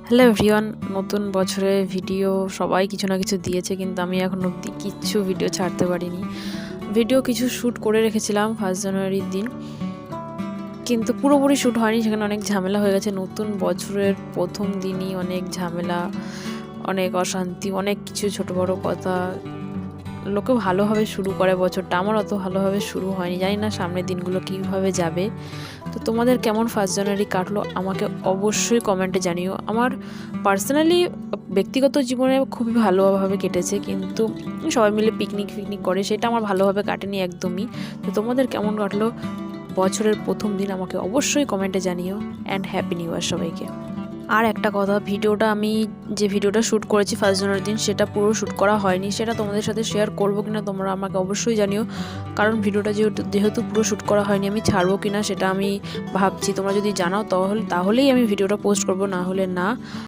Hello everyone, নতুন বছরে video সবাই কিছু না কিছু দিয়েছে, কিন্তু আমি এখন অবধি কিচ্ছু ভিডিও ছাড়তে পারিনি। ভিডিও কিছু শ্যুট করে রেখেছিলাম 1 জানুয়ারির দিন, কিন্তু পুরোপুরি শ্যুট হয়নি। সেখানে অনেক ঝামেলা হয়ে গেছে। নতুন বছরের প্রথম দিনই অনেক ঝামেলা, অনেক অশান্তি, অনেক কিছু ছোট বড় কথা। লোকে ভালোভাবে শুরু করে বছরটা, আমার অত ভালোভাবে শুরু হয়নি। জানি না সামনের দিনগুলো কীভাবে যাবে। তো তোমাদের কেমন 1 জানুয়ারি কাটলো আমাকে অবশ্যই কমেন্টে জানিও। আমার পার্সোনালি ব্যক্তিগত জীবনে খুবই ভালোভাবে কেটেছে, কিন্তু সবাই মিলে পিকনিক করে, সেটা আমার ভালোভাবে কাটেনি একদমই। তো তোমাদের কেমন কাটলো বছরের প্রথম দিন আমাকে অবশ্যই কমেন্টে জানিও। অ্যান্ড হ্যাপি নিউ ইয়ার সবাইকে। আর একটা কথা, আমি যে ভিডিওটা শ্যুট করেছি 1 জানুয়ারির দিন, সেটা পুরো শ্যুট করা হয়নি। সেটা তোমাদের সাথে শেয়ার করবো কিনা তোমরা আমাকে অবশ্যই জানিও, কারণ ভিডিওটা যেহেতু পুরো শ্যুট করা হয়নি, আমি ছাড়বো কিনা সেটা আমি ভাবছি। তোমরা যদি জানাও তাহলেই আমি ভিডিওটা পোস্ট করবো, না হলে না।